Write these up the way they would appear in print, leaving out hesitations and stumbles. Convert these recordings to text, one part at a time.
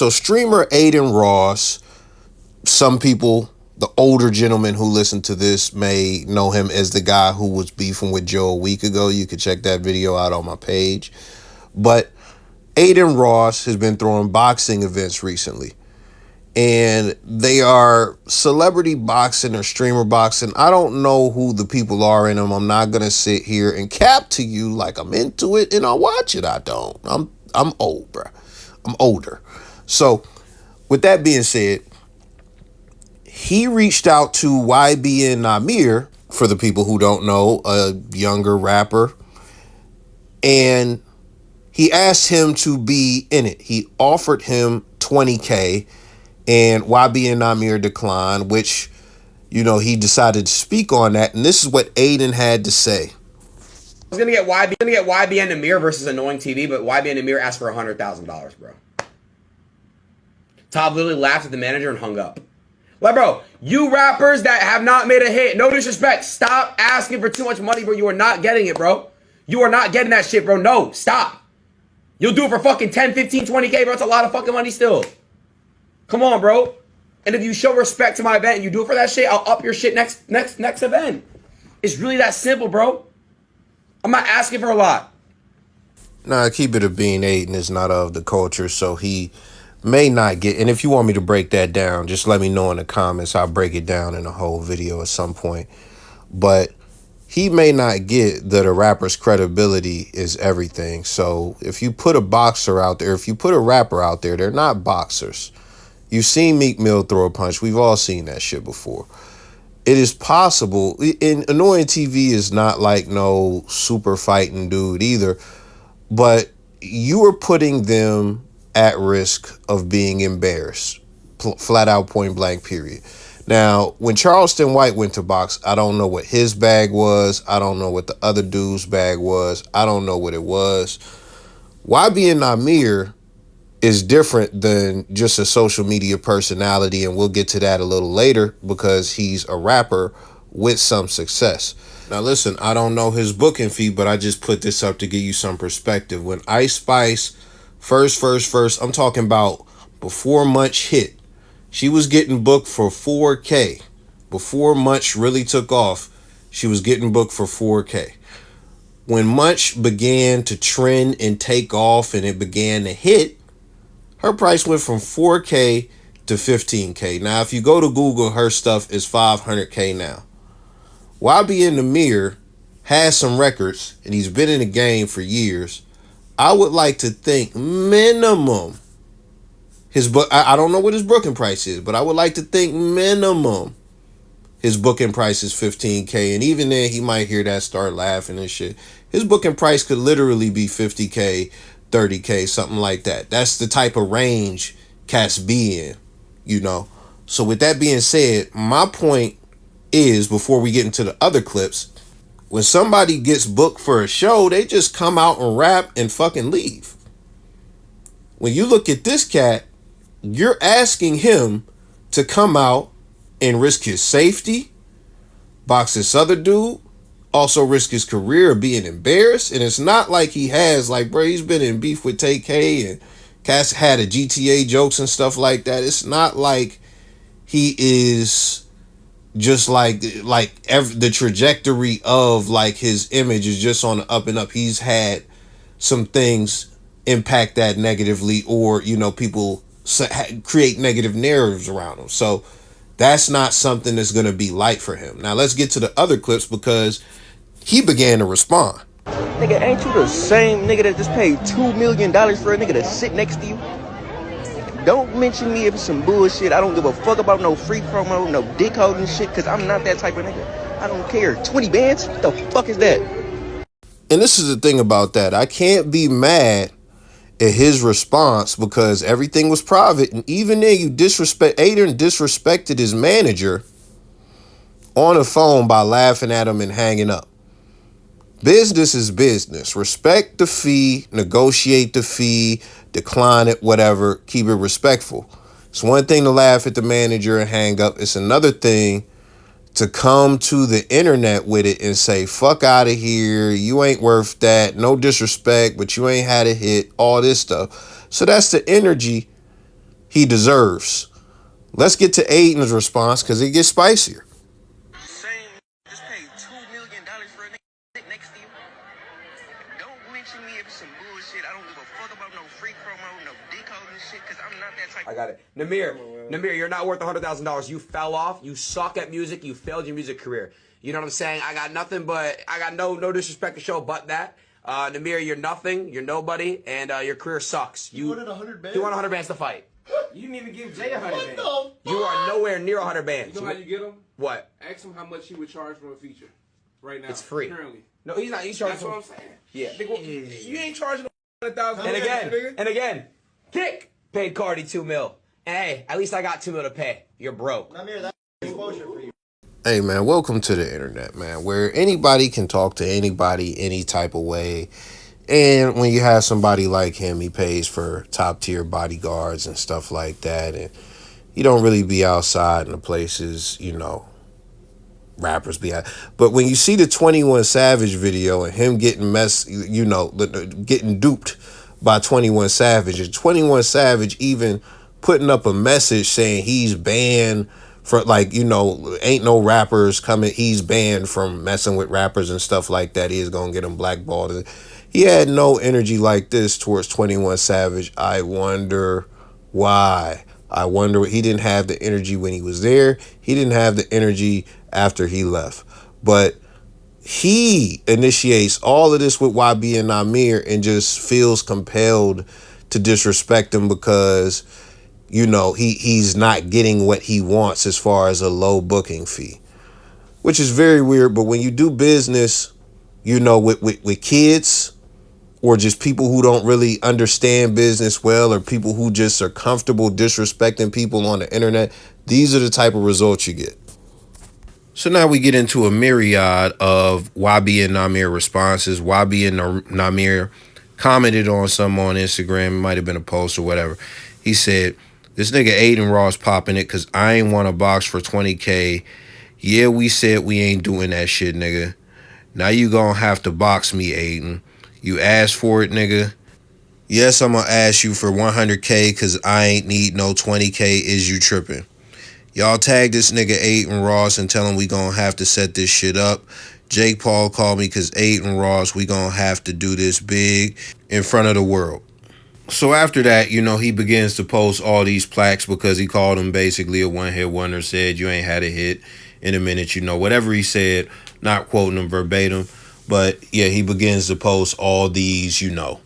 So streamer Aiden Ross, some people, the older gentlemen who listen to this may know him as the guy who was beefing with Joe a week ago. You can check that video out on my page. But Aiden Ross has been throwing boxing events recently. And they are celebrity boxing or streamer boxing. I don't know who the people are in them. I'm not going to sit here and cap to you like I'm into it and I'll watch it. I don't. I'm old, bro. I'm older. So with that being said, he reached out to YBN Nahmir, for the people who don't know, a younger rapper, and he asked him to be in it. He offered him $20K, and YBN Nahmir declined, which, you know, he decided to speak on that, and this is what Aiden had to say. I was gonna get YBN Nahmir versus Annoying TV, but YBN Nahmir asked for $100,000, bro. Todd literally laughed at the manager and hung up. Like, bro, you rappers that have not made a hit, no disrespect, stop asking for too much money, bro. You are not getting it, bro. You are not getting that shit, bro. No, stop. You'll do it for fucking 10, 15, 20K, bro. It's a lot of fucking money still. Come on, bro. And if you show respect to my event and you do it for that shit, I'll up your shit next event. It's really that simple, bro. I'm not asking for a lot. Nah, keep it a bean. Aiden is not of the culture, so he may not get, and if you want me to break that down, just let me know in the comments. I'll break it down in a whole video at some point. But he may not get that a rapper's credibility is everything. So if you put a boxer out there, if you put a rapper out there, they're not boxers. You've seen Meek Mill throw a punch. We've all seen that shit before. It is possible, and Annoying TV is not like no super fighting dude either, but you are putting them at risk of being embarrassed, flat out, point blank, period. Now, when Charleston White went to box, I don't know what his bag was. I don't know what the other dude's bag was. I don't know what it was. YBN Nahmir is different than just a social media personality, and we'll get to that a little later because he's a rapper with some success. Now, listen, I don't know his booking fee, but I just put this up to give you some perspective. When Ice Spice First, I'm talking about before Munch hit, she was getting booked for 4K. Before Munch really took off, she was getting booked for 4K. When Munch began to trend and take off and it began to hit, her price went from 4K to 15K. Now, if you go to Google, her stuff is 500K now. YBN Nahmir has some records, and he's been in the game for years. I would like to think minimum his book. I don't know what his booking price is, but I would like to think minimum his booking price is 15K. And even then, he might hear that, start laughing and shit. His booking price could literally be 50K, 30K, something like that. That's the type of range cats be in, you know. So with that being said, my point is, before we get into the other clips, when somebody gets booked for a show, they just come out and rap and fucking leave. When you look at this cat, you're asking him to come out and risk his safety, box this other dude, also risk his career of being embarrassed. And it's not like he has, like, bro, he's been in beef with TK and Cass had a GTA jokes and stuff like that. It's not like he is just like the trajectory of like his image is just on the up and up. He's had some things impact that negatively, or, you know, people create negative narratives around him. So that's not something that's going to be light for him. Now let's get to the other clips because he began to respond. Nigga, ain't you the same nigga that just paid $2 million for a nigga to sit next to you? Don't mention me if it's some bullshit. I don't give a fuck about no free promo, no dick holding shit, because I'm not that type of nigga. I don't care. 20 bands? What the fuck is that? And this is the thing about that. I can't be mad at his response because everything was private. And even then, Aiden disrespected his manager on the phone by laughing at him and hanging up. Business is business. Respect the fee, negotiate the fee, decline it, whatever, keep it respectful. It's one thing to laugh at the manager and hang up. It's another thing to come to the internet with it and say, fuck out of here, you ain't worth that, no disrespect, but you ain't had a hit, all this stuff. So that's the energy he deserves. Let's get to Aiden's response because it gets spicier. Same, just paid $2 million for a nigga sit next to you. Don't mention me if it's some bullshit. I don't give a fuck about no free promo, no decoding shit, because I'm not that type. I got it. Nahmir, you're not worth $100,000. You fell off. You suck at music. You failed your music career. You know what I'm saying? I got no disrespect to show but that. Nahmir, you're nothing. You're nobody, and your career sucks. You wanted 100 bands? You want 100 bands to fight. You didn't even give Jay 100 bands. You are nowhere near 100 bands. You know how you get them? What? Ask him how much he would charge for a feature right now. It's free. Currently. No, he's not. He's charging. That's what I'm saying. Yeah. You ain't charging And again, Kick paid Cardi $2 million. And hey, at least I got $2 million to pay. You're broke. Nahmir, that's exposure for you. Hey, man, welcome to the internet, man, where anybody can talk to anybody any type of way. And when you have somebody like him, he pays for top tier bodyguards and stuff like that. And you don't really be outside in the places, you know, rappers be at. But when you see the 21 Savage video and him getting getting duped by 21 Savage, and 21 Savage even putting up a message saying he's banned for, like, you know, ain't no rappers coming, he's banned from messing with rappers and stuff like that. He is gonna get him blackballed. He had no energy like this towards 21 Savage. I wonder why. I wonder, he didn't have the energy when he was there. He didn't have the energy after he left. But he initiates all of this with YBN Nahmir and just feels compelled to disrespect him because, you know, he's not getting what he wants as far as a low booking fee, which is very weird. But when you do business, you know, with kids, or just people who don't really understand business well, or people who just are comfortable disrespecting people on the internet, these are the type of results you get. So now we get into a myriad of YBN Nahmir responses. YBN Nahmir commented on some on Instagram. It might have been a post or whatever. He said, "This nigga Aiden Ross popping it because I ain't want a box for 20K. Yeah, we said we ain't doing that shit, nigga. Now you gonna have to box me, Aiden. You asked for it, nigga. Yes, I'm gonna ask you for 100K because I ain't need no 20K. Is you tripping? Y'all tag this nigga Aiden Ross and tell him we gonna have to set this shit up. Jake Paul called me because Aiden Ross, we gonna have to do this big in front of the world." So after that, you know, he begins to post all these plaques because he called him basically a one-hit wonder, said you ain't had a hit in a minute, you know, whatever he said, not quoting him verbatim. But yeah, he begins to post all these, you know,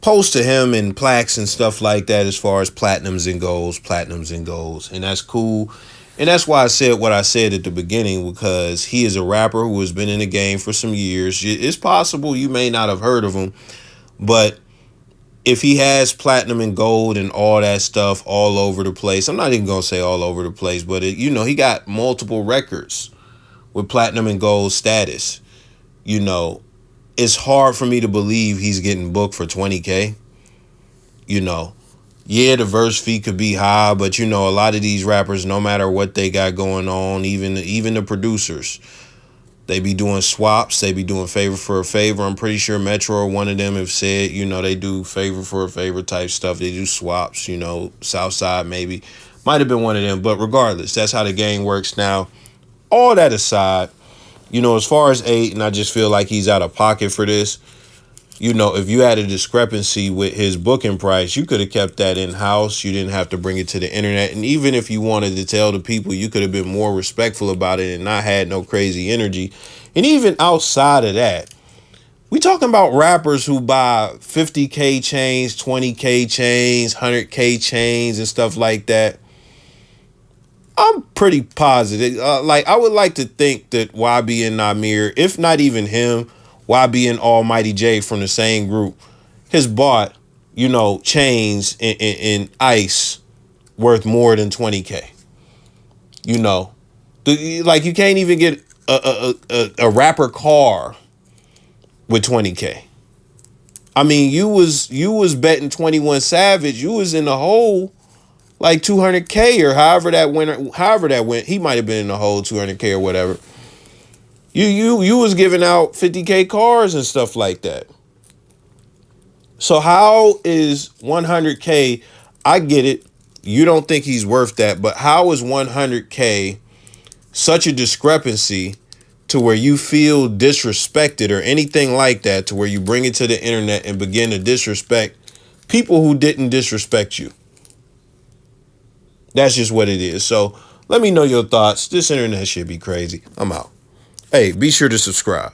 posts to him and plaques and stuff like that as far as platinums and golds. And that's cool. And that's why I said what I said at the beginning, because he is a rapper who has been in the game for some years. It's possible you may not have heard of him, but if he has platinum and gold and all that stuff all over the place, I'm not even going to say all over the place, but you know, he got multiple records with platinum and gold status. You know, it's hard for me to believe he's getting booked for 20K. You know, yeah, the verse fee could be high, but you know, a lot of these rappers, no matter what they got going on, even the producers, they be doing swaps. They be doing favor for a favor. I'm pretty sure Metro or one of them have said, you know, they do favor for a favor type stuff. They do swaps, you know, Southside maybe. Might have been one of them. But regardless, that's how the game works now. All that aside, you know, as far as Aiden, I just feel like he's out of pocket for this. You know, if you had a discrepancy with his booking price, you could have kept that in-house. You didn't have to bring it to the internet. And even if you wanted to tell the people, you could have been more respectful about it and not had no crazy energy. And even outside of that, we talking about rappers who buy 50K chains, 20K chains, 100K chains and stuff like that. I'm pretty positive. Like, I would like to think that YBN Nahmir, if not even him, YBN Almighty J from the same group, has bought, you know, chains in ice worth more than 20K. You know, like, you can't even get a rapper car with 20K. I mean, you was betting 21 Savage. You was in the hole like 200K or however that went. He might have been in the hole 200K or whatever. You was giving out 50K cars and stuff like that. So how is 100K? I get it. You don't think he's worth that, but how is 100K such a discrepancy to where you feel disrespected or anything like that, to where you bring it to the internet and begin to disrespect people who didn't disrespect you? That's just what it is. So let me know your thoughts. This internet should be crazy. I'm out. Hey, be sure to subscribe.